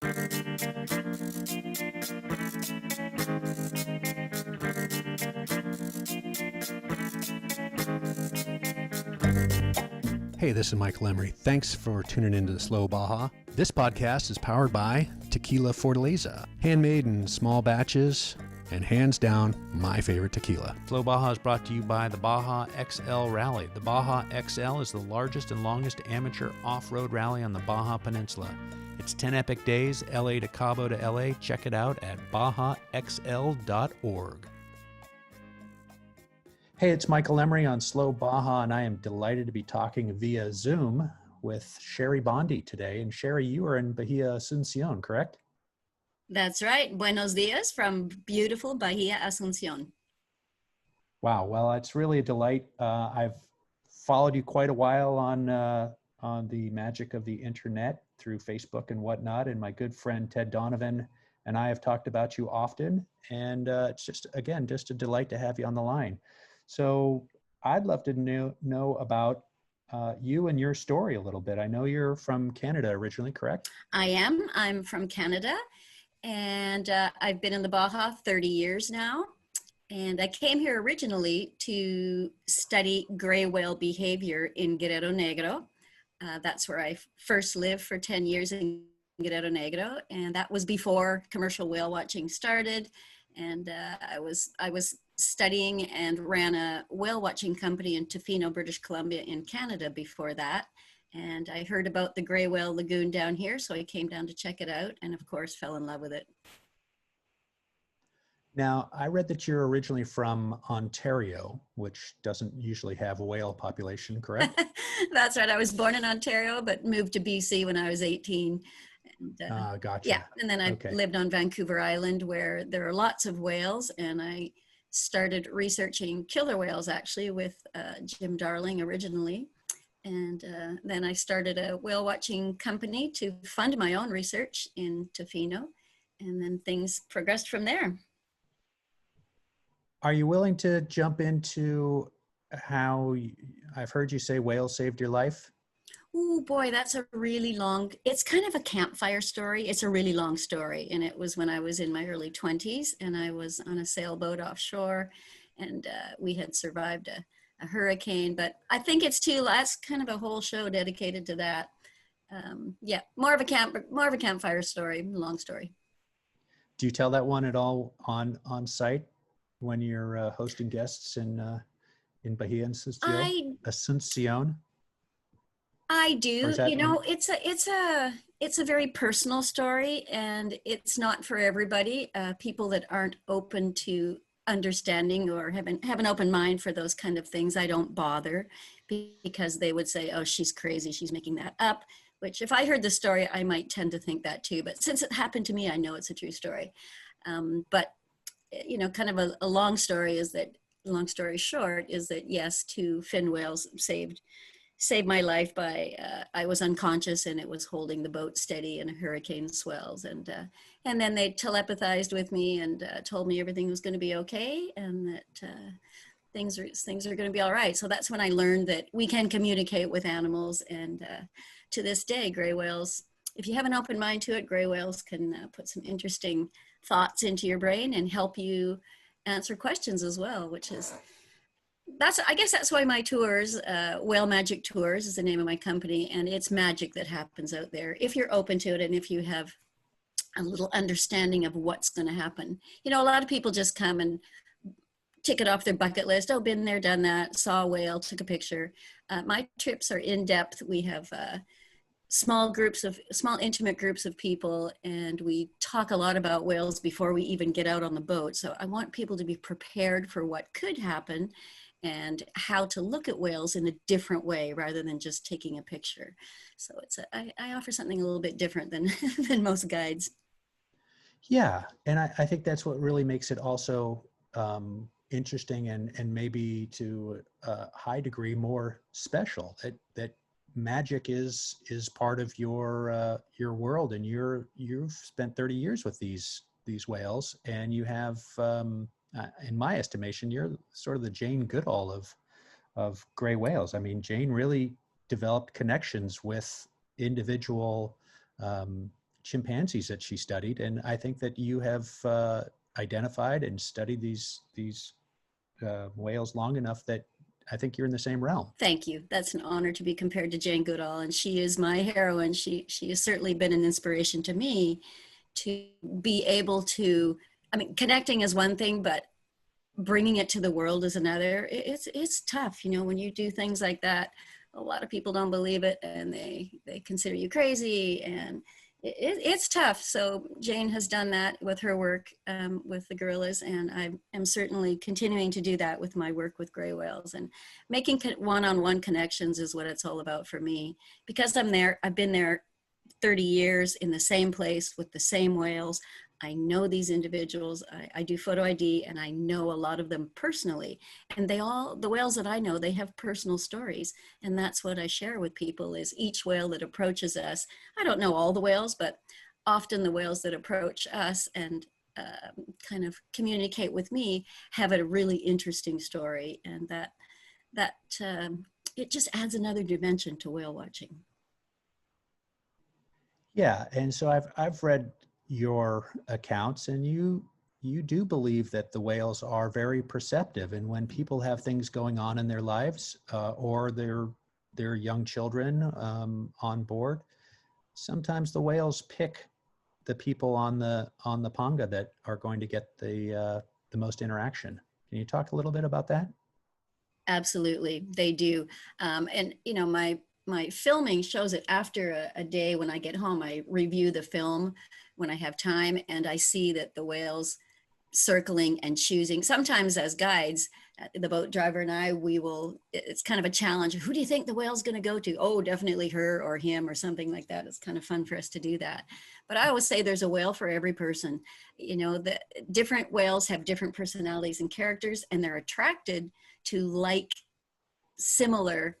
Hey, this is Michael Emery. Thanks for tuning into the Slow Baja. This podcast is powered by Tequila Fortaleza, handmade in small batches, and hands down, my favorite tequila. Slow Baja is brought to you by the Baja XL Rally. The Baja XL is the largest and longest amateur off-road rally on the Baja Peninsula. It's 10 epic days, LA to Cabo to LA. Check it out at bajaxl.org. Hey, it's Michael Emery on Slow Baja, and I am delighted to be talking via Zoom with Shari Bondy today. And Shari, you are in Bahia Asuncion, correct? That's right. Buenos dias from beautiful Bahia Asuncion. Wow. Well, it's really a delight. I've followed you quite a while on the magic of the internet through Facebook and whatnot. And my good friend Ted Donovan and I have talked about you often. And it's just a delight to have you on the line. So I'd love to know about you and your story a little bit. I know you're from Canada originally, correct? I am. I'm from Canada, and I've been in the Baja 30 years now. And I came here originally to study gray whale behavior in Guerrero Negro. That's where I first lived for 10 years in Guerrero Negro, and that was before commercial whale watching started. And I was studying and ran a whale watching company in Tofino, British Columbia in Canada before that. And I heard about the gray whale lagoon down here, so I came down to check it out and of course fell in love with it. Now, I read that you're originally from Ontario, which doesn't usually have a whale population, correct? That's right. I was born in Ontario, but moved to BC when I was 18. And, gotcha. Yeah, and then I lived on Vancouver Island where there are lots of whales, and I started researching killer whales actually with Jim Darling originally. And then I started a whale watching company to fund my own research in Tofino, and then things progressed from there. Are you willing to jump into how I've heard you say whales saved your life? Oh boy, that's a really long, it's kind of a campfire story. It's a really long story. And it was when I was in my early 20s and I was on a sailboat offshore, and we had survived a hurricane, but I think that's kind of a whole show dedicated to that. Yeah, more of a campfire story, long story. Do you tell that one at all on site when you're hosting guests in Bahia Asuncion? I do. You know, it's a very personal story, and it's not for everybody. People that aren't open to understanding or have an open mind for those kind of things, I don't bother, because they would say, "Oh, she's crazy. She's making that up." Which, if I heard the story, I might tend to think that too. But since it happened to me, I know it's a true story. But you know, kind of a long story short is that yes, 2 fin whales saved my life by I was unconscious and it was holding the boat steady in a hurricane swells, and then they telepathized with me and told me everything was going to be okay, and that things are going to be all right. So that's when I learned that we can communicate with animals, and to this day, gray whales, if you have an open mind to it, gray whales can put some interesting thoughts into your brain and help you answer questions as well, which is I guess that's why my tours, Whale Magic Tours is the name of my company, and it's magic that happens out there if you're open to it and if you have a little understanding of what's going to happen. You know, a lot of people just come and tick it off their bucket list. Oh, been there, done that, saw a whale, took a picture. My trips are in depth. We have small intimate groups of people, and we talk a lot about whales before we even get out on the boat. So I want people to be prepared for what could happen and how to look at whales in a different way rather than just taking a picture. So I offer something a little bit different than than most guides. Yeah, and I think that's what really makes it also interesting and maybe to a high degree more special. That magic is part of your world, and you've spent 30 years with these whales, and you have, in my estimation, you're sort of the Jane Goodall of gray whales. I mean, Jane really developed connections with individual chimpanzees that she studied. And I think that you have identified and studied these whales long enough that I think you're in the same realm. Thank you. That's an honor to be compared to Jane Goodall, and she is my heroine. She has certainly been an inspiration to me to be able to, I mean, connecting is one thing, but bringing it to the world is another. It's tough, you know, when you do things like that. A lot of people don't believe it, and they consider you crazy, and it's tough. So Jane has done that with her work with the gorillas, and I am certainly continuing to do that with my work with gray whales. And making one-on-one connections is what it's all about for me, because I've been there 30 years in the same place with the same whales. I know these individuals. I do photo ID, and I know a lot of them personally. And the whales that I know, they have personal stories. And that's what I share with people, is each whale that approaches us. I don't know all the whales, but often the whales that approach us and kind of communicate with me have a really interesting story. And that it just adds another dimension to whale watching. Yeah, and so I've read your accounts, and you do believe that the whales are very perceptive, and when people have things going on in their lives or their young children on board, sometimes the whales pick the people on the panga that are going to get the most interaction. Can you talk a little bit about that? Absolutely, they do. And you know, my filming shows it. After a day when I get home, I review the film when I have time, and I see that the whales circling and choosing. Sometimes as guides, the boat driver and I, it's kind of a challenge. Who do you think the whale's going to go to? Oh, definitely her or him or something like that. It's kind of fun for us to do that. But I always say there's a whale for every person. You know, the different whales have different personalities and characters, and they're attracted to like similar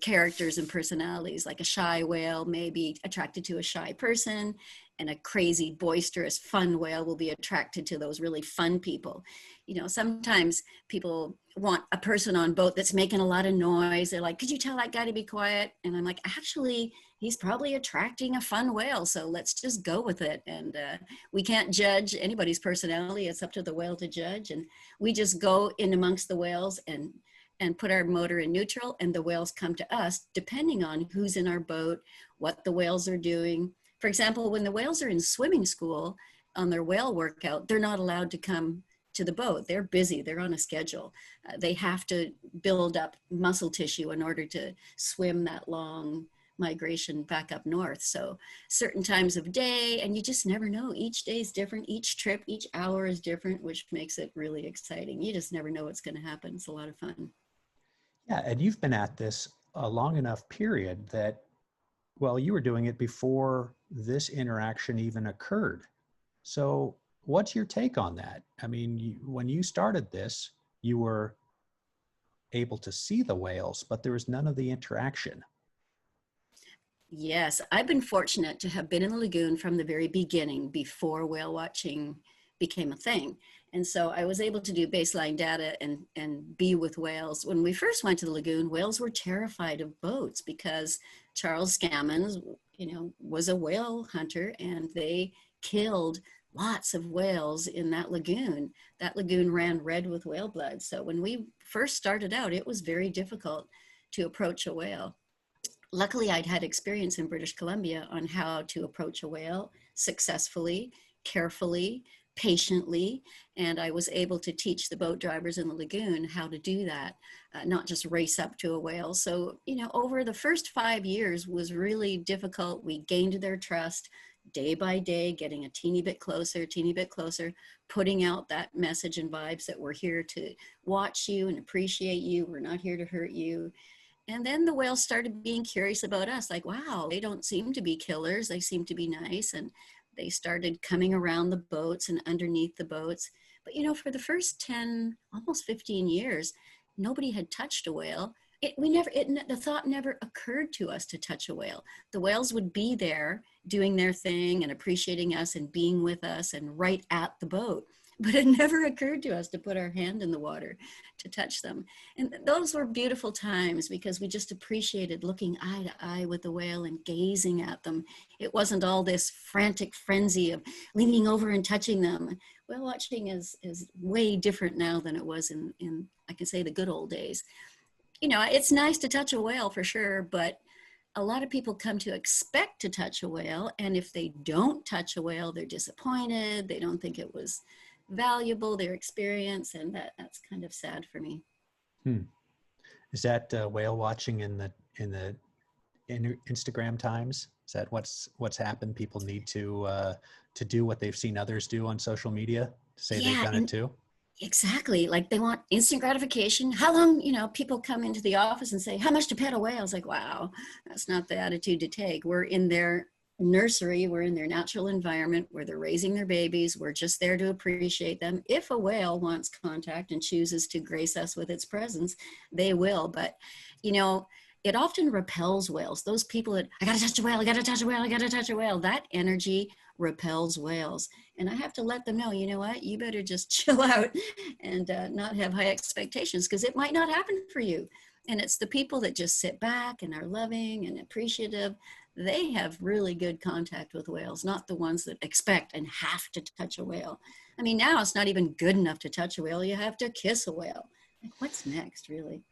characters and personalities. Like a shy whale may be attracted to a shy person, and a crazy, boisterous, fun whale will be attracted to those really fun people. You know, sometimes people want a person on boat that's making a lot of noise. They're like, could you tell that guy to be quiet? And I'm like, actually, he's probably attracting a fun whale, so let's just go with it. And we can't judge anybody's personality. It's up to the whale to judge. And we just go in amongst the whales and put our motor in neutral, and the whales come to us depending on who's in our boat, what the whales are doing. For example, when the whales are in swimming school on their whale workout, they're not allowed to come to the boat. They're busy, they're on a schedule. They have to build up muscle tissue in order to swim that long migration back up north. So certain times of day, and you just never know. Each day is different, each trip, each hour is different, which makes it really exciting. You just never know what's going to happen. It's a lot of fun. Yeah, and you've been at this a long enough period that, well, you were doing it before this interaction even occurred. So what's your take on that? I mean, when you started this, you were able to see the whales, but there was none of the interaction. Yes, I've been fortunate to have been in the lagoon from the very beginning, before whale watching became a thing. And so I was able to do baseline data and be with whales. When we first went to the lagoon, whales were terrified of boats because Charles Scammons, you know, was a whale hunter, and they killed lots of whales in that lagoon. That lagoon ran red with whale blood. So when we first started out, it was very difficult to approach a whale. Luckily, I'd had experience in British Columbia on how to approach a whale successfully, carefully, patiently, and I was able to teach the boat drivers in the lagoon how to do that, not just race up to a whale. So, you know, over the first 5 years was really difficult. We gained their trust day by day, getting a teeny bit closer, putting out that message and vibes that we're here to watch you and appreciate you. We're not here to hurt you. And then the whales started being curious about us, like, wow, they don't seem to be killers. They seem to be nice. And they started coming around the boats and underneath the boats. But, you know, for the first 10, almost 15 years, nobody had touched a whale. The thought never occurred to us to touch a whale. The whales would be there doing their thing and appreciating us and being with us and right at the boat. but it never occurred to us to put our hand in the water to touch them. And those were beautiful times because we just appreciated looking eye to eye with the whale and gazing at them. It wasn't all this frantic frenzy of leaning over and touching them. Whale watching is way different now than it was in I can say, the good old days. You know, it's nice to touch a whale for sure, but a lot of people come to expect to touch a whale, and if they don't touch a whale, they're disappointed. They don't think it was valuable, their experience, and that's kind of sad for me. Is that whale watching in the Instagram times? Is that what's happened? People need to do what they've seen others do on social media to say they've done it too? Exactly. Like they want instant gratification. How long, you know, people come into the office and say, how much to pet a whale? It's like, wow, that's not the attitude to take. We're in their nursery. We're in their natural environment where they're raising their babies. We're just there to appreciate them. If a whale wants contact and chooses to grace us with its presence, they will. But, you know, it often repels whales. Those people that, I got to touch a whale, I got to touch a whale, I got to touch a whale. That energy repels whales. And I have to let them know, you know what, you better just chill out and not have high expectations because it might not happen for you. And it's the people that just sit back and are loving and appreciative. They have really good contact with whales, not the ones that expect and have to touch a whale. I mean, now it's not even good enough to touch a whale. You have to kiss a whale. Like, what's next, really?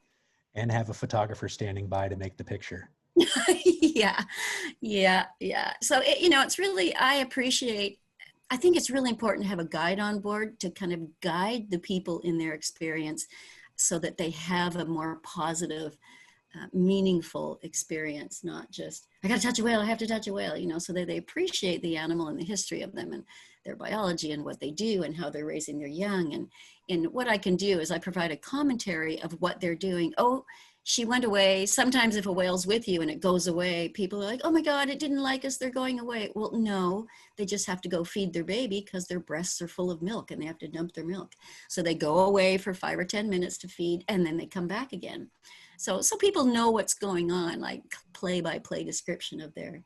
And have a photographer standing by to make the picture. Yeah. So, you know, it's really, I think it's really important to have a guide on board to kind of guide the people in their experience so that they have a more positive, meaningful experience, not just, I got to touch a whale, I have to touch a whale, you know, so that they appreciate the animal and the history of them and their biology and what they do and how they're raising their young. And what I can do is I provide a commentary of what they're doing. Oh, she went away. Sometimes if a whale's with you and it goes away, people are like, oh my God, it didn't like us, they're going away. Well, no, they just have to go feed their baby because their breasts are full of milk and they have to dump their milk. So they go away for 5 or 10 minutes to feed and then they come back again. So people know what's going on, like play-by-play description of their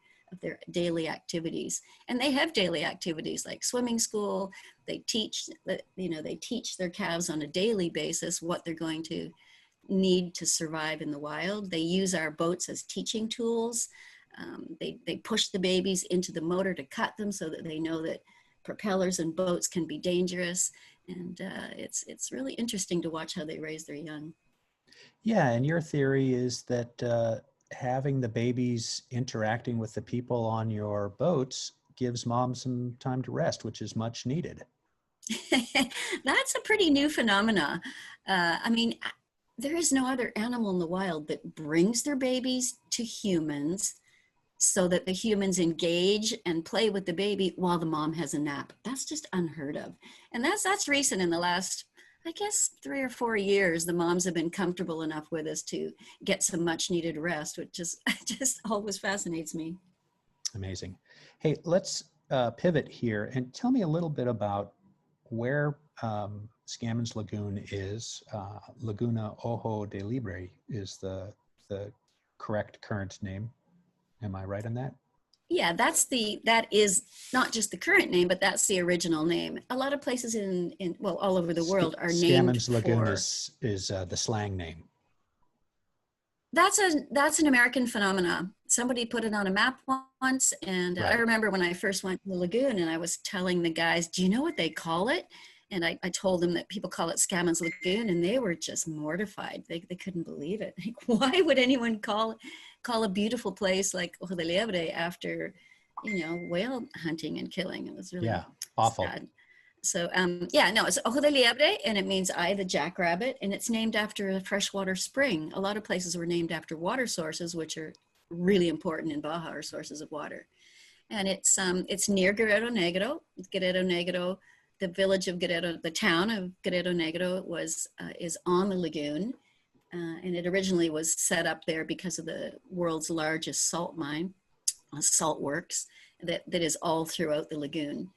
daily activities. And they have daily activities like swimming school. They teach their calves on a daily basis what they're going to need to survive in the wild. They use our boats as teaching tools. They push the babies into the motor to cut them so that they know that propellers and boats can be dangerous. And it's really interesting to watch how they raise their young. Yeah, and your theory is that having the babies interacting with the people on your boats gives mom some time to rest, which is much needed. That's a pretty new phenomena. I mean, there is no other animal in the wild that brings their babies to humans so that the humans engage and play with the baby while the mom has a nap. That's just unheard of. And that's recent. In the last, I guess, 3 or 4 years, the moms have been comfortable enough with us to get some much needed rest, which just always fascinates me. Amazing. Hey, let's pivot here and tell me a little bit about where Scammons Lagoon is. Laguna Ojo de Liebre is the correct current name. Am I right on that? Yeah, that is not just the current name, but that's the original name. A lot of places all over the world are named Scammons Lagoon is the slang name. That's an American phenomena. Somebody put it on a map once, and right. I remember when I first went to the lagoon, and I was telling the guys, "Do you know what they call it?" And I told them that people call it Scammons Lagoon, and they were just mortified. They couldn't believe it. Like, why would anyone call a beautiful place like Ojo de Liebre after, whale hunting and killing? It was really awful. sad. So it's Ojo de Liebre, and it means eye of the jackrabbit, and it's named after a freshwater spring. A lot of places were named after water sources, which are really important in Baja, are sources of water. And it's near Guerrero Negro. Guerrero Negro, the village of Guerrero, the town of Guerrero Negro is on the lagoon, and it originally was set up there because of the world's largest salt mine, salt works that is all throughout the lagoon.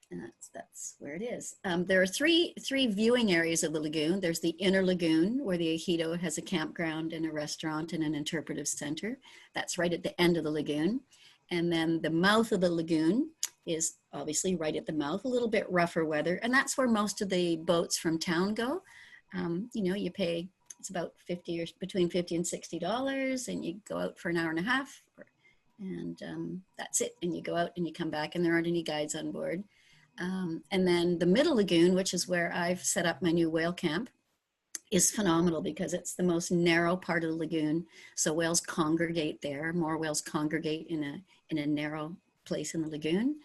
And that's where it is. There are three viewing areas of the lagoon. There's the inner lagoon, where the ejido has a campground and a restaurant and an interpretive center. That's right at the end of the lagoon. And then the mouth of the lagoon is obviously right at the mouth, a little bit rougher weather. And that's where most of the boats from town go. You know, you pay, it's about 50 or between 50 and $60, and you go out for an hour and a half, and that's it. And you go out and you come back, and there aren't any guides on board. And then the middle lagoon, which is where I've set up my new whale camp, is phenomenal because it's the most narrow part of the lagoon. So whales congregate there. More whales congregate in a narrow place in the lagoon.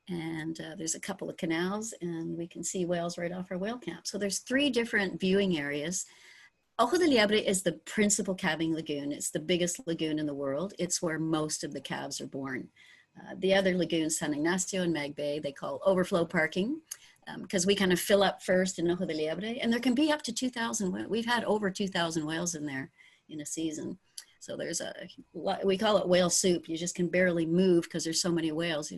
And there's a couple of canals, and we can see whales right off our whale camp. So there's 3 different viewing areas. Ojo de Liebre is the principal calving lagoon. It's the biggest lagoon in the world. It's where most of the calves are born. The other lagoons, San Ignacio and Mag Bay, they call overflow parking, because we kind of fill up first in Ojo de Liebre, and there can be up to 2,000. We've had over 2,000 whales in there in a season. So there's we call it whale soup. You just can barely move because there's so many whales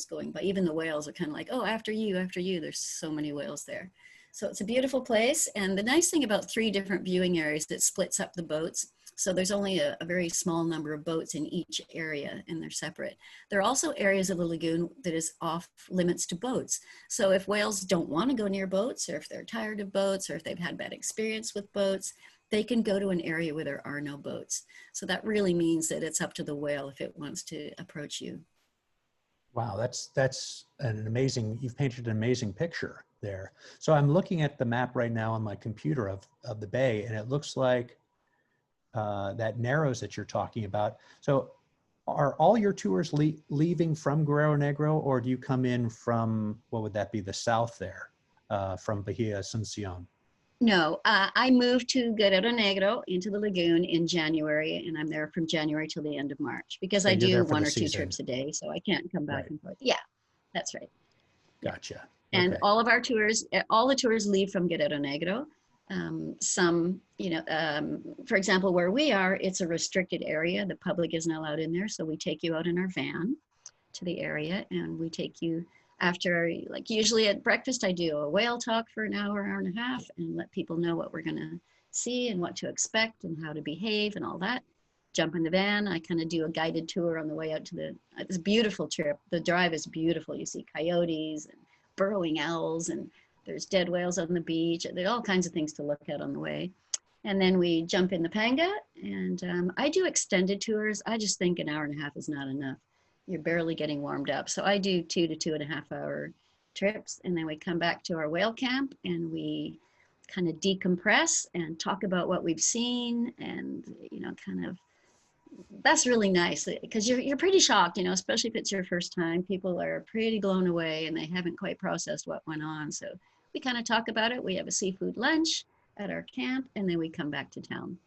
going by. Even the whales are kind of like, oh, after you, there's so many whales there. So it's a beautiful place. And the nice thing about 3 different viewing areas, that splits up the boats. So there's only a very small number of boats in each area, and they're separate. There are also areas of the lagoon that is off limits to boats. So if whales don't want to go near boats, or if they're tired of boats, or if they've had bad experience with boats, they can go to an area where there are no boats. So that really means that it's up to the whale if it wants to approach you. Wow, that's an amazing, you've painted an amazing picture there. So I'm looking at the map right now on my computer of the bay, and it looks like that narrows that you're talking about. So are all your tours leaving from Guerrero Negro, or do you come in from, what would that be, the south there, from Bahia Asuncion? No, I moved to Guerrero Negro into the lagoon in January, and I'm there from January till the end of March, because So I do 1 or 2 season. trips a day, so I can't come back Right. and forth. Yeah, that's right. Gotcha. And okay. all the tours leave from Guerrero Negro. Some, for example, where we are, it's a restricted area. The public isn't allowed in there. So we take you out in our van to the area, and we take you after, like usually at breakfast, I do a whale talk for an hour, hour and a half, and let people know what we're going to see and what to expect and how to behave and all that. Jump in the van. I kind of do a guided tour on the way out to it's a beautiful trip. The drive is beautiful. You see coyotes and burrowing owls, and there's dead whales on the beach. There are all kinds of things to look at on the way. And then we jump in the panga, and I do extended tours. I just think an hour and a half is not enough. You're barely getting warmed up. So I do 2 to 2.5 hour trips, and then we come back to our whale camp, and we kind of decompress and talk about what we've seen, and kind of, that's really nice, because you're pretty shocked, especially if it's your first time. People are pretty blown away, and they haven't quite processed what went on. So we kind of talk about it. We have a seafood lunch at our camp, and then we come back to town.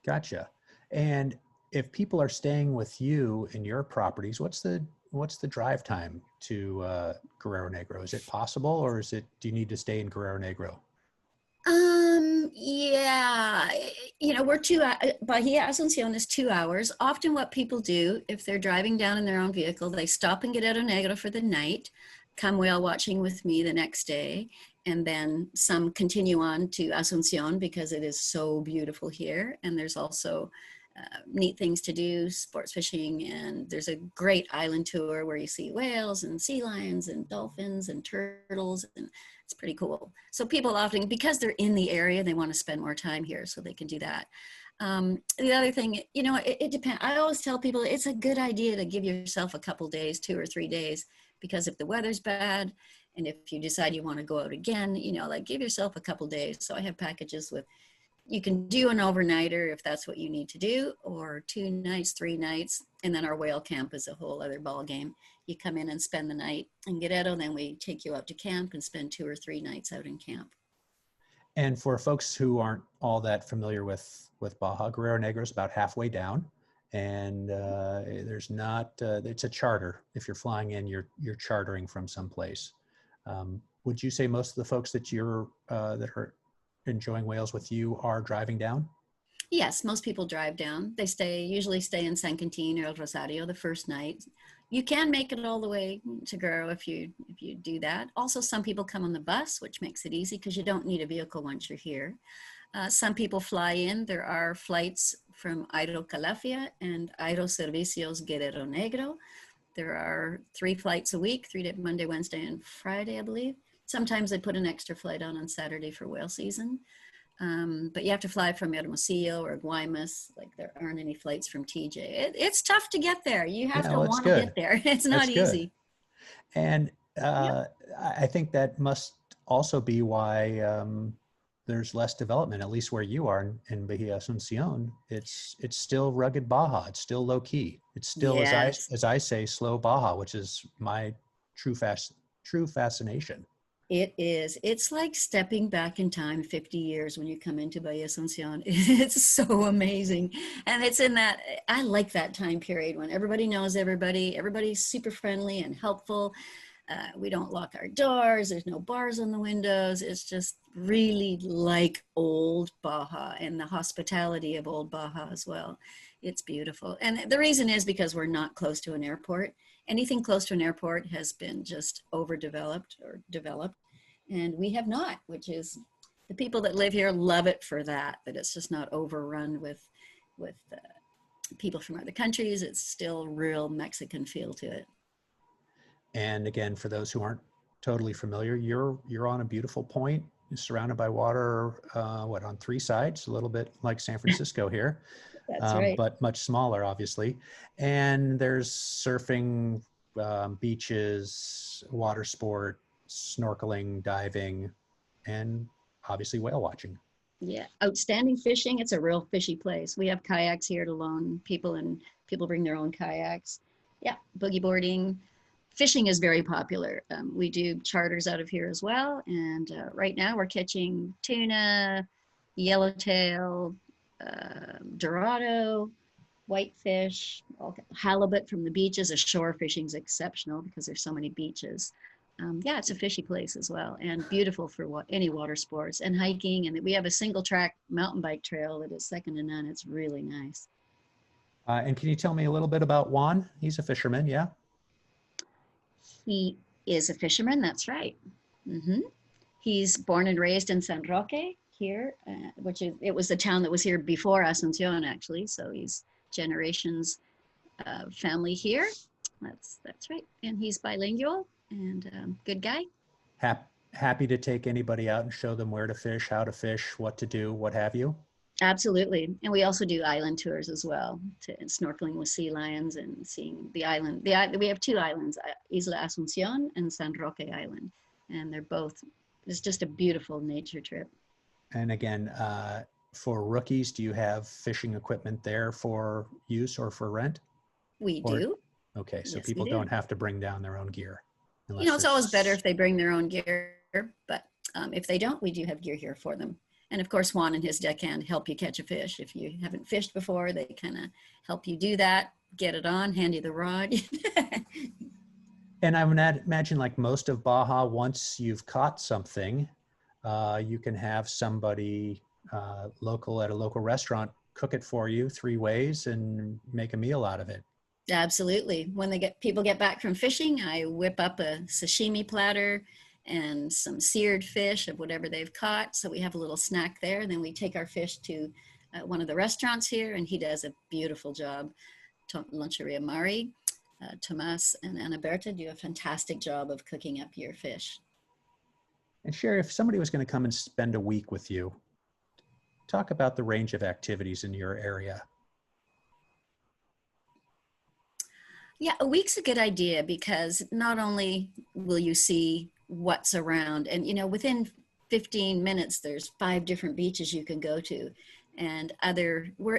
Gotcha. And if people are staying with you in your properties, what's the drive time to Guerrero Negro? Is it possible, or do you need to stay in Guerrero Negro? Yeah, we're Bahia Asuncion is 2 hours. Often what people do, if they're driving down in their own vehicle, they stop in Guerrero Negro for the night, come whale watching with me the next day, and then some continue on to Asuncion because it is so beautiful here. And there's also neat things to do, sports fishing, and there's a great island tour where you see whales and sea lions and dolphins and turtles, and it's pretty cool. So people often, because they're in the area, they want to spend more time here, so they can do that. The other thing, it depends. I always tell people it's a good idea to give yourself a couple days, 2 or 3 days, because if the weather's bad, and if you decide you want to go out again, give yourself a couple days. So I have packages with, you can do an overnighter if that's what you need to do, or 2 nights, 3 nights. And then our whale camp is a whole other ball game. You come in and spend the night in Guerrero, then we take you out to camp and spend 2 or 3 nights out in camp. And for folks who aren't all that familiar with Baja, Guerrero Negro is about halfway down, and there's not, it's a charter. If you're flying in, you're chartering from someplace. Would you say most of the folks that that are enjoying whales with you are driving down? Yes, most people drive down. They usually stay in San Quintin or El Rosario the first night. You can make it all the way to Guerrero if you do that. Also, some people come on the bus, which makes it easy because you don't need a vehicle once you're here. Some people fly in. There are flights from Aero Calafia and Aero Servicios Guerrero Negro. There are 3 flights a week, 3 days, Monday, Wednesday, and Friday, I believe. Sometimes they put an extra flight on Saturday for whale season. But you have to fly from Hermosillo or Guaymas. Like there aren't any flights from TJ. It's tough to get there. You have to want to get there. It's not easy. And I think that must also be why there's less development, at least where you are in Bahia Asuncion. It's still rugged Baja. It's still low key. It's still, as I say, slow Baja, which is my true fascination. It is. It's like stepping back in time 50 years when you come into Bahia Asuncion. It's so amazing. And it's in that, I like that time period when everybody knows everybody. Everybody's super friendly and helpful. We don't lock our doors. There's no bars on the windows. It's just really like old Baja and the hospitality of old Baja as well. It's beautiful. And the reason is because we're not close to an airport. Anything close to an airport has been just overdeveloped or developed. And we have not, which is, the people that live here love it for that it's just not overrun with people from other countries. It's still real Mexican feel to it. And again, for those who aren't totally familiar, you're on a beautiful point, surrounded by water, on 3 sides, a little bit like San Francisco here. That's right. But much smaller, obviously. And there's surfing, beaches, water sport, snorkeling, diving, and obviously whale watching. Yeah, outstanding fishing. It's a real fishy place. We have kayaks here to loan people, and people bring their own kayaks. Yeah, boogie boarding. Fishing is very popular. We do charters out of here as well. And right now we're catching tuna, yellowtail, dorado, whitefish, halibut from the beaches. Ashore fishing is exceptional because there's so many beaches. Yeah, it's a fishy place as well, and beautiful for any water sports and hiking. And we have a single track mountain bike trail that is second to none. It's really nice. And can you tell me a little bit about Juan? He's a fisherman, yeah? He is a fisherman, that's right. Mm-hmm. He's born and raised in San Roque here, it was the town that was here before Asuncion, actually. So he's generations family here. That's right. And he's bilingual and good guy. Happy to take anybody out and show them where to fish, how to fish, what to do, what have you. Absolutely. And we also do island tours as well, snorkeling with sea lions and seeing the island. We have 2 islands, Isla Asuncion and San Roque Island. And it's just a beautiful nature trip. And again, for rookies, do you have fishing equipment there for use or for rent? We do. Okay, so yes, people don't have to bring down their own gear. It's always better if they bring their own gear, but if they don't, we do have gear here for them. And of course, Juan and his deckhand help you catch a fish. If you haven't fished before, they kind of help you do that, get it on, hand you the rod. And I would imagine, like most of Baja, once you've caught something, you can have somebody local at a local restaurant cook it for you 3 ways and make a meal out of it. Absolutely. When people get back from fishing, I whip up a sashimi platter and some seared fish of whatever they've caught. So we have a little snack there. And then we take our fish to one of the restaurants here, and he does a beautiful job. Loncheria Mari, Tomas and Ana Berta do a fantastic job of cooking up your fish. And Shari, if somebody was going to come and spend a week with you, talk about the range of activities in your area. Yeah, a week's a good idea because not only will you see what's around, and within 15 minutes there's 5 different beaches you can go to, and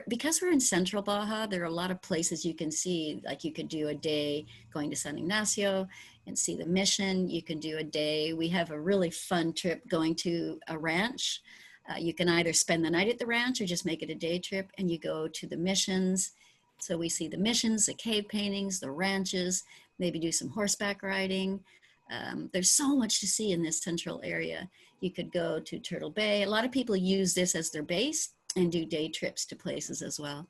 because we're in Central Baja, there are a lot of places you can see. Like you could do a day going to San Ignacio and see the mission. You can do a day. We have a really fun trip going to a ranch. You can either spend the night at the ranch or just make it a day trip, and you go to the missions. So we see the missions, the cave paintings, the ranches, maybe do some horseback riding. There's so much to see in this central area. You could go to Turtle Bay. A lot of people use this as their base and do day trips to places as well.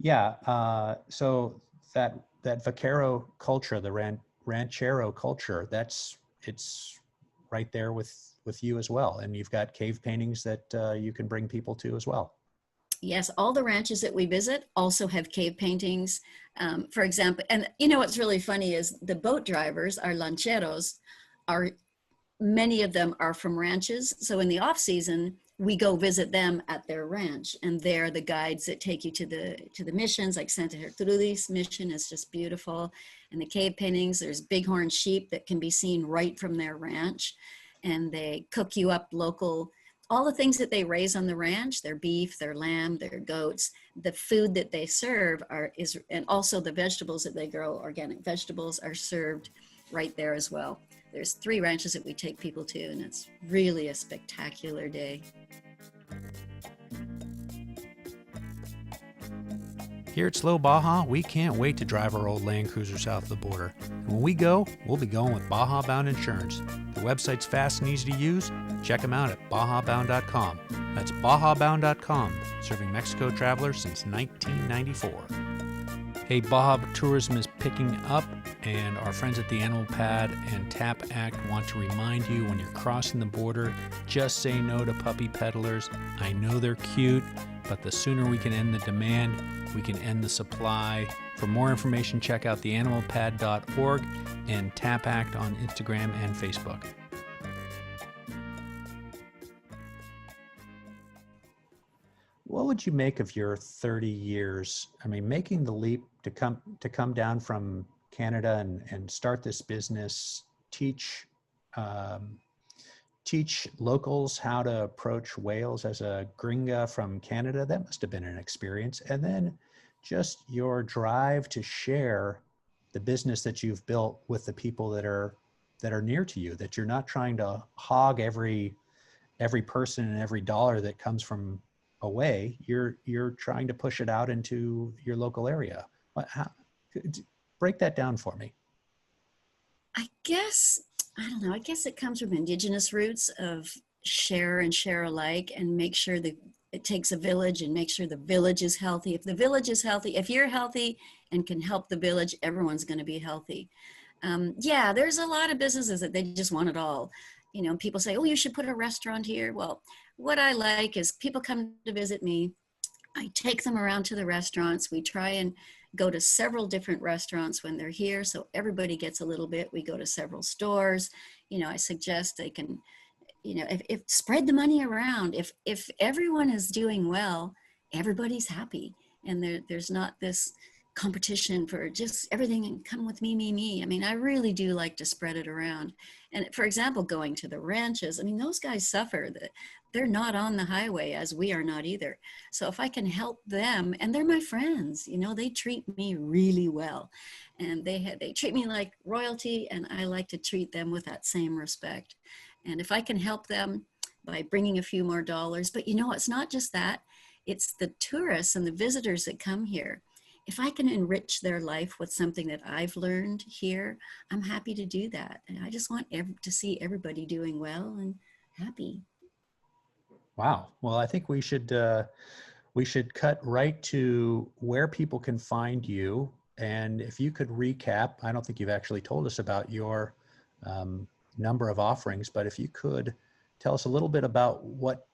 Yeah, so that vaquero culture, the ranchero culture, it's right there with you as well. And you've got cave paintings that you can bring people to as well. Yes, all the ranches that we visit also have cave paintings. For example, and you know what's really funny is the boat drivers, our lancheros, are many of them are from ranches. So in the off season, we go visit them at their ranch, and they're the guides that take you to the missions. Like Santa Gertrudis mission is just beautiful, and the cave paintings. There's bighorn sheep that can be seen right from their ranch, and they cook you up local. All the things that they raise on the ranch, their beef, their lamb, their goats, the food that they serve and also the vegetables that they grow, organic vegetables, are served right there as well. There's 3 ranches that we take people to, and it's really a spectacular day. Here at Slow Baja, we can't wait to drive our old Land Cruiser south of the border. And when we go, we'll be going with Baja Bound Insurance. The website's fast and easy to use. Check them out at bajabound.com. That's bajabound.com, serving Mexico travelers since 1994. Hey, Baja tourism is picking up, and our friends at the Animal Pad and Tap Act want to remind you when you're crossing the border, just say no to puppy peddlers. I know they're cute, but the sooner we can end the demand, we can end the supply. For more information, check out theanimalpad.org and Tap Act on Instagram and Facebook. What would you make of your 30 years? I mean, making the leap to come down from Canada and start this business, teach locals how to approach whales as a gringa from Canada. That must have been an experience. And then just your drive to share the business that you've built with the people that are near to you, that you're not trying to hog every person and every dollar that comes from away. You're trying to push it out into your local area. Break that down for me. I don't know, I guess it comes from indigenous roots of share and share alike, and make sure that it takes a village, and make sure the village is healthy. If the village is healthy, if you're healthy and can help the village, everyone's going to be healthy. Yeah, there's a lot of businesses that they just want it all. You know, people say, oh, you should put a restaurant here. Well, what I like is people come to visit me. I take them around to the restaurants. We try and go to several different restaurants when they're here, so everybody gets a little bit. We go to several stores. You know, I suggest they can, you know, if spread the money around. If everyone is doing well, everybody's happy, and there's not this competition for just everything and come with me. I mean, I really do like to spread it around. And for example, going to the ranches, I mean, those guys suffer. They're not on the highway, as we are not either. So if I can help them, and they're my friends, you know, they treat me really well, and they treat me like royalty, and I like to treat them with that same respect. And if I can help them by bringing a few more dollars, but you know, it's not just that, it's the tourists and the visitors that come here. If I can enrich their life with something that I've learned here, I'm happy to do that. And I just want to see everybody doing well and happy. Wow. Well, I think we should cut right to where people can find you. And if you could recap, I don't think you've actually told us about your number of offerings, but if you could tell us a little bit about what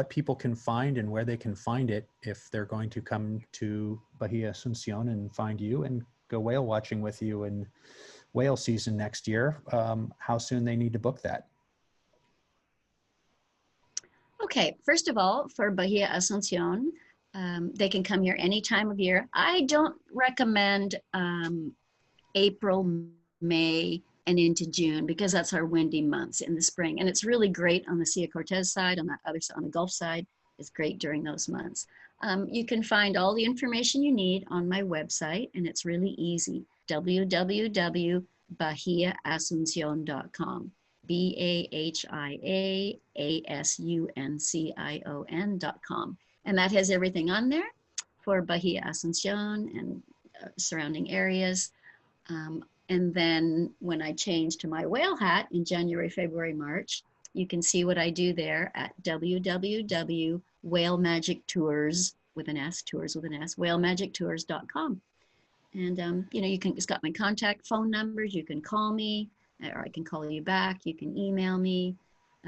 people can find and where they can find it if they're going to come to Bahia Asuncion and find you and go whale watching with you in whale season next year, how soon they need to book that. Okay, first of all, for Bahia Asuncion, they can come here any time of year. I don't recommend April, May, and into June, because that's our windy months in the spring. And it's really great on the Sea of Cortez side, on the other side, on the Gulf side. It's great during those months. You can find all the information you need on my website, and it's really easy, www.bahiaasuncion.com. BAHIAASUNCION.com. And that has everything on there for Bahia Asuncion and surrounding areas. And then when I change to my whale hat in January, February, March, you can see what I do there at www.whalemagictours, with an S, tours with an S, whalemagictours.com. And, you know, it's got my contact phone numbers. You can call me, or I can call you back. You can email me.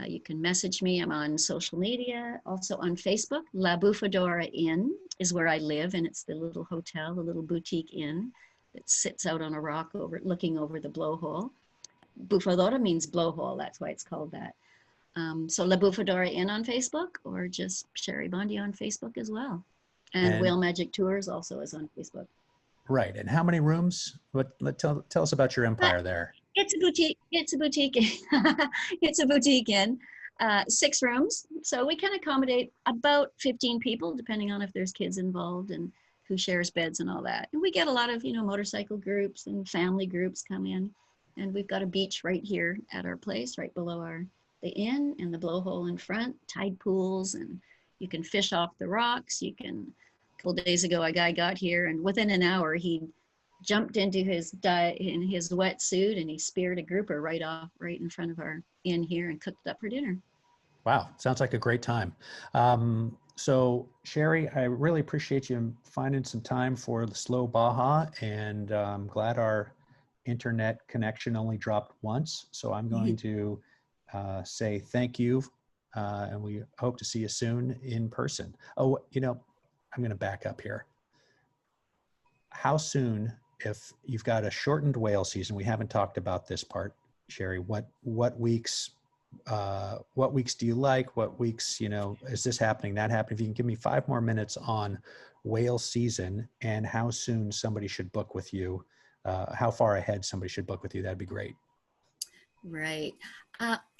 You can message me. I'm on social media, also on Facebook. La Bufadora Inn is where I live, and it's the little hotel, the little boutique inn that sits out on a rock looking over the blowhole. Bufadora means blowhole. That's why it's called that. So La Bufadora Inn on Facebook, or just Shari Bondy on Facebook as well. And Whale Magic Tours also is on Facebook. Right. And how many rooms? Tell us about your empire there. It's a boutique. It's a boutique. It's a boutique inn. 6 rooms. So we can accommodate about 15 people, depending on if there's kids involved and who shares beds and all that. And we get a lot of, motorcycle groups and family groups come in. And we've got a beach right here at our place, right below the inn, and the blowhole in front, tide pools, and you can fish off the rocks. A couple of days ago, a guy got here, and within an hour, he jumped into his wetsuit, and he speared a grouper right in front of our inn here and cooked it up for dinner. Wow, sounds like a great time. So Shari, I really appreciate you finding some time for the Slow Baja, and I'm glad our internet connection only dropped once. So I'm going to say thank you, and we hope to see you soon in person. Oh, I'm going to back up here. How soon, if you've got a shortened whale season, we haven't talked about this part, Shari, what weeks do you like? What weeks, is this happening, that happening? If you can give me 5 more minutes on whale season and how soon somebody should book with you, how far ahead somebody should book with you, that'd be great. Right.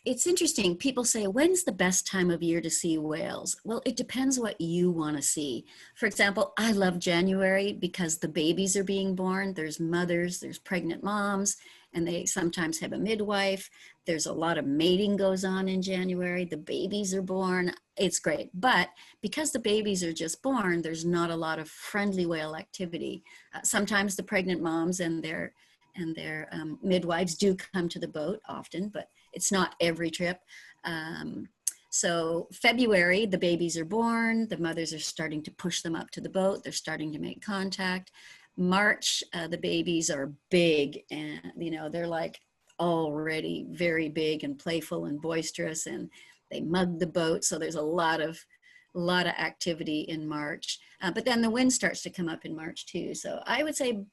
It's interesting. People say, when's the best time of year to see whales? Well, it depends what you want to see. For example, I love January because the babies are being born. There's mothers, there's pregnant moms, and they sometimes have a midwife. There's a lot of mating goes on in January. The babies are born. It's great. But because the babies are just born, there's not a lot of friendly whale activity. Sometimes the pregnant moms and their midwives do come to the boat often, but it's not every trip. So February, the babies are born. The mothers are starting to push them up to the boat. They're starting to make contact. March, the babies are big, and they're like already very big and playful and boisterous, and they mug the boat. So there's a lot of activity in March. But then the wind starts to come up in March too. So I would say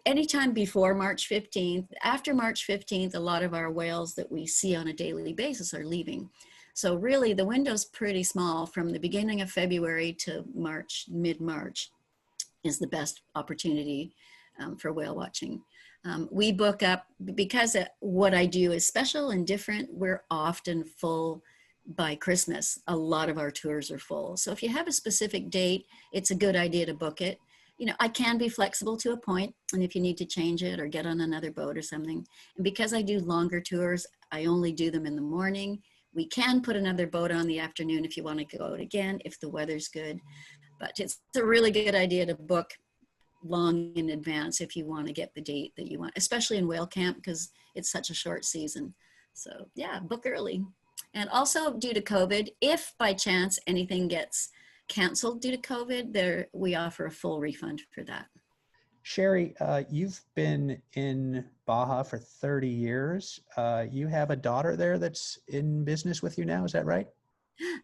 anytime before March 15th, after March 15th, a lot of our whales that we see on a daily basis are leaving. So really the window's pretty small from the beginning of February to March, mid-March is the best opportunity for whale watching. We book up, because what I do is special and different, we're often full by Christmas. A lot of our tours are full. So if you have a specific date, it's a good idea to book it. I can be flexible to a point, and if you need to change it or get on another boat or something. And because I do longer tours, I only do them in the morning. We can put another boat on the afternoon if you want to go out again, if the weather's good. But it's a really good idea to book long in advance if you want to get the date that you want, especially in whale camp because it's such a short season. So yeah, book early. And also due to COVID, if by chance anything gets canceled due to COVID, we offer a full refund for that. Shari, you've been in Baja for 30 years. You have a daughter there that's in business with you now, is that right?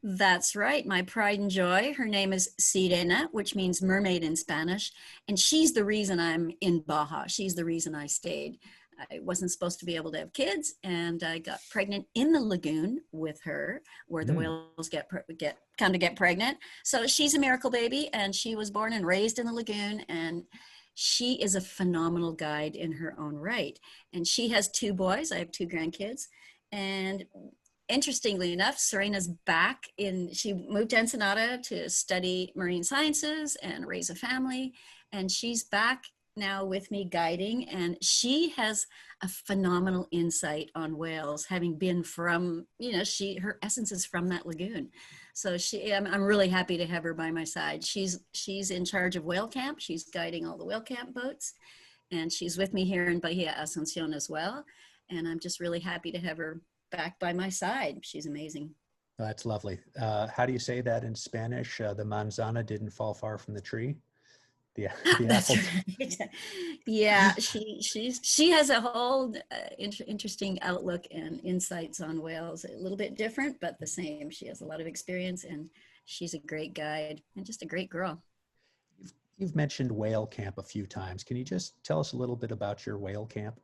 That's right, my pride and joy. Her name is Sirena, which means mermaid in Spanish. And she's the reason I'm in Baja. She's the reason I stayed. I wasn't supposed to be able to have kids, and I got pregnant in the lagoon with her, where the whales come to get pregnant. So she's a miracle baby, and she was born and raised in the lagoon, and she is a phenomenal guide in her own right. And she has 2 boys. I have 2 grandkids, and interestingly enough, Serena's back she moved to Ensenada to study marine sciences and raise a family, and she's back now with me guiding, and she has a phenomenal insight on whales, having been from, her essence is from that lagoon. So I'm really happy to have her by my side. She's in charge of whale camp. She's guiding all the whale camp boats, and she's with me here in Bahia Asuncion as well. And I'm just really happy to have her back by my side. She's amazing. That's lovely. How do you say that in Spanish? The manzana didn't fall far from the tree? the That's apple. right. Yeah, she has a whole interesting outlook and insights on whales. A little bit different, but the same. She has a lot of experience, and she's a great guide and just a great girl. You've mentioned whale camp a few times. Can you just tell us a little bit about your whale camp?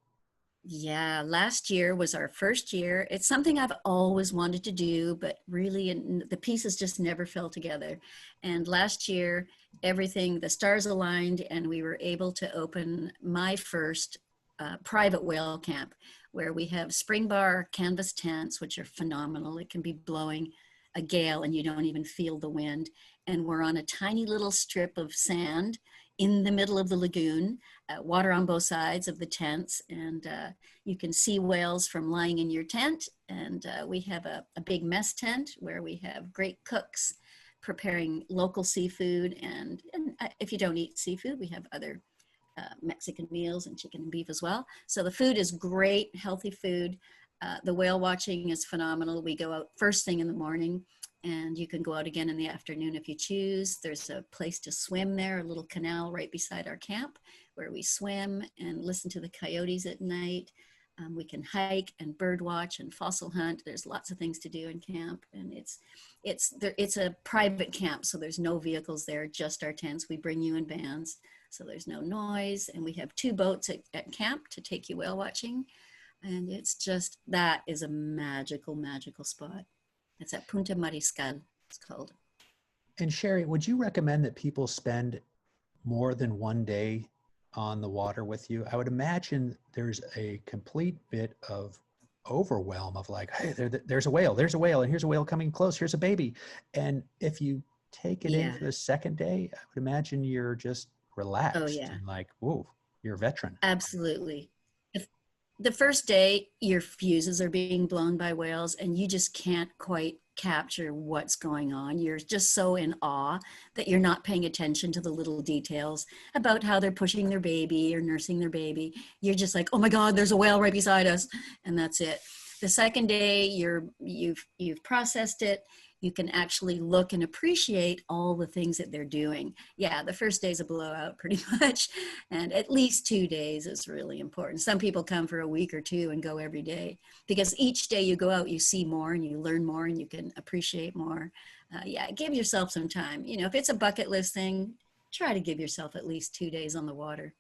Yeah, last year was our first year. It's something I've always wanted to do, but really the pieces just never fell together. And last year, everything, the stars aligned, and we were able to open my first private whale camp, where we have spring bar canvas tents, which are phenomenal. It can be blowing a gale and you don't even feel the wind. And we're on a tiny little strip of sand in the middle of the lagoon, water on both sides of the tents, and you can see whales from lying in your tent. And we have a big mess tent where we have great cooks preparing local seafood. And if you don't eat seafood, we have other Mexican meals and chicken and beef as well. So the food is great, healthy food. The whale watching is phenomenal. We go out first thing in the morning, and you can go out again in the afternoon if you choose. There's a place to swim there, a little canal right beside our camp where we swim and listen to the coyotes at night. We can hike and bird watch and fossil hunt. There's lots of things to do in camp, and it's a private camp, so there's no vehicles there, just our tents. We bring you in vans, so there's no noise, and we have 2 boats at camp to take you whale watching, and it's just, that is a magical, magical spot. It's at Punta Mariscal, it's called. And Shari, would you recommend that people spend more than one day on the water with you? I would imagine there's a complete bit of overwhelm of like, hey, there's a whale, and here's a whale coming close, here's a baby. And if you take it in for the second day, I would imagine you're just relaxed and like, whoa, you're a veteran. Absolutely. The first day, your fuses are being blown by whales and you just can't quite capture what's going on. You're just so in awe that you're not paying attention to the little details about how they're pushing their baby or nursing their baby. You're just like, oh my God, there's a whale right beside us. And that's it. The second day, you've processed it. You can actually look and appreciate all the things that they're doing. Yeah, the first day's a blowout pretty much. And at least 2 days is really important. Some people come for a week or 2 and go every day, because each day you go out, you see more and you learn more and you can appreciate more. Yeah, give yourself some time. You know, if it's a bucket list thing, try to give yourself at least 2 days on the water.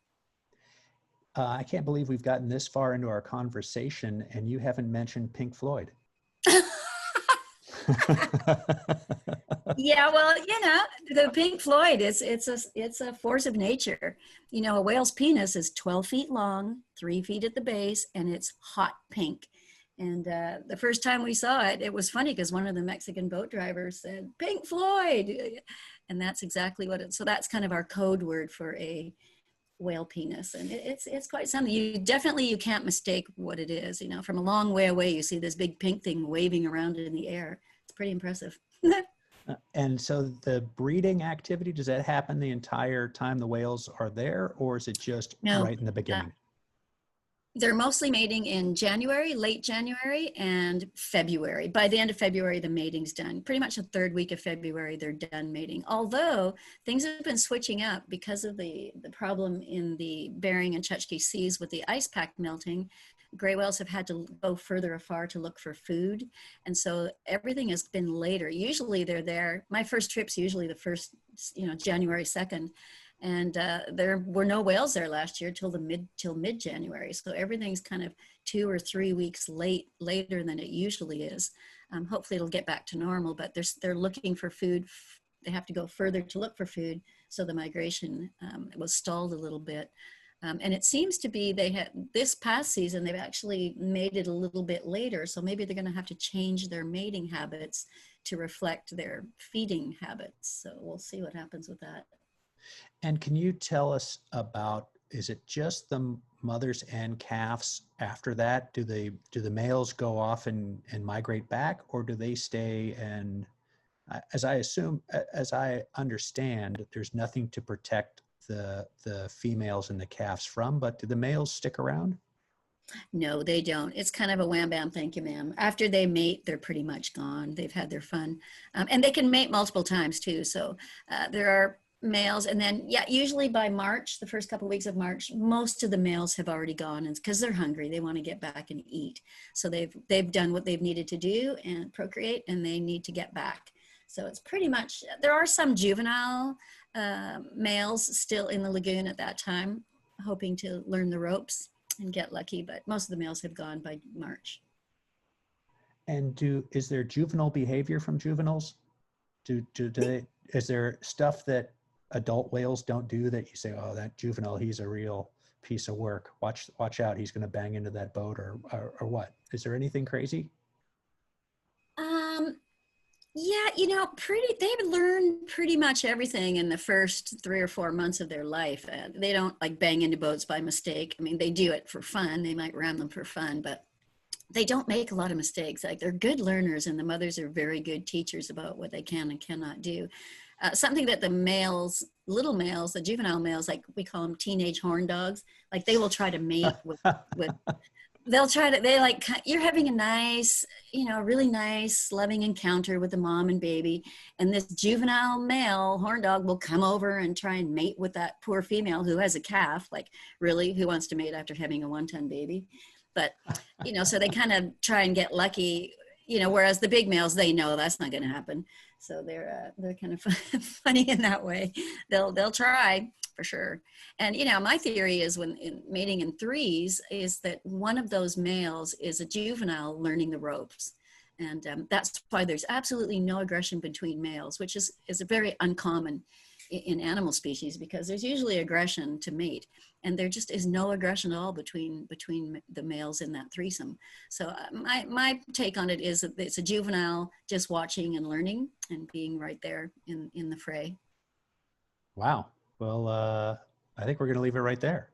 I can't believe we've gotten this far into our conversation and you haven't mentioned Pink Floyd. Yeah, well, you know, the Pink Floyd it's a force of nature. You know, a whale's penis is 12 feet long, 3 feet at the base, and it's hot pink. And the first time we saw it, it was funny because one of the Mexican boat drivers said, Pink Floyd. And that's exactly what so that's kind of our code word for a whale penis. And it's quite something. You can't mistake what it is. You know, from a long way away, you see this big pink thing waving around in the air. It's pretty impressive. And so the breeding activity, does that happen the entire time the whales are there, or is it just right in the beginning? They're mostly mating in January, late January, and February. By the end of February, the mating's done. Pretty much the 3rd week of February, they're done mating. Although things have been switching up because of the problem in the Bering and Chukchi Seas with the ice pack melting. Gray whales have had to go further afar to look for food. And so everything has been later. Usually they're there. My first trip's usually the first, January 2nd. And there were no whales there last year till mid-January. So everything's kind of 2 or 3 weeks later than it usually is. Hopefully it'll get back to normal, but they're looking for food. They have to go further to look for food. So the migration was stalled a little bit. And it seems to be this past season, they've actually made it a little bit later. So maybe they're going to have to change their mating habits to reflect their feeding habits. So we'll see what happens with that. And can you tell us about, is it just the mothers and calves after that? Do the males go off and migrate back, or do they stay? And as I understand, there's nothing to protect the females and the calves from, but do the males stick around? No, they don't. It's kind of a wham bam, thank you, ma'am. After they mate, they're pretty much gone. They've had their fun. And they can mate multiple times too. So there are males, and then usually by March, the first couple of weeks of March, most of the males have already gone, and because they're hungry, they want to get back and eat. So they've done what they've needed to do and procreate, and they need to get back. So it's pretty much, there are some juvenile males still in the lagoon at that time, hoping to learn the ropes and get lucky, but most of the males have gone by March. And is there juvenile behavior from juveniles? Is there stuff that adult whales don't do that you say, oh, that juvenile, he's a real piece of work. Watch out, he's going to bang into that boat, or what? Is there anything crazy? Yeah, they learn pretty much everything in the first 3 or 4 months of their life. They don't like bang into boats by mistake. I mean, they do it for fun. They might ram them for fun, but they don't make a lot of mistakes. Like, they're good learners, and the mothers are very good teachers about what they can and cannot do. Something that the males, little males, the juvenile males, like we call them teenage horn dogs, like they will try to mate with you're having a nice, really nice, loving encounter with the mom and baby. And this juvenile male horn dog will come over and try and mate with that poor female who has a calf. Like, really, who wants to mate after having a 1-ton baby? But, so they kind of try and get lucky, whereas the big males, they know that's not going to happen. So they're kind of funny in that way. They'll try for sure. And, my theory is mating in threes is that one of those males is a juvenile learning the ropes. And that's why there's absolutely no aggression between males, which is very uncommon in animal species, because there's usually aggression to mate, and there just is no aggression at all between the males in that threesome. So my take on it is that it's a juvenile just watching and learning and being right there in the fray. Wow. Well, I think we're going to leave it right there.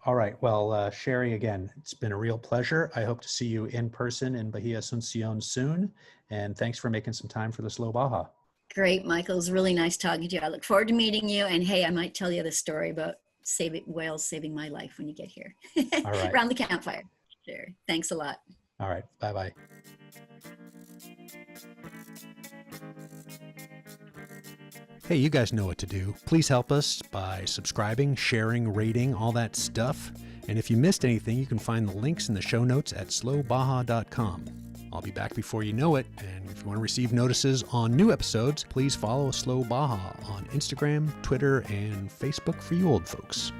All right. Well, Shari, again, it's been a real pleasure. I hope to see you in person in Bahia Asunción soon. And thanks for making some time for the Slow Baja. Great, Michael. It was really nice talking to you. I look forward to meeting you. And hey, I might tell you the story about whales saving my life when you get here. All right. Around the campfire. Sure. Thanks a lot. All right. Bye-bye. Hey, you guys know what to do. Please help us by subscribing, sharing, rating, all that stuff. And if you missed anything, you can find the links in the show notes at slowbaja.com. I'll be back before you know it, and if you want to receive notices on new episodes, please follow Slow Baja on Instagram, Twitter, and Facebook for you old folks.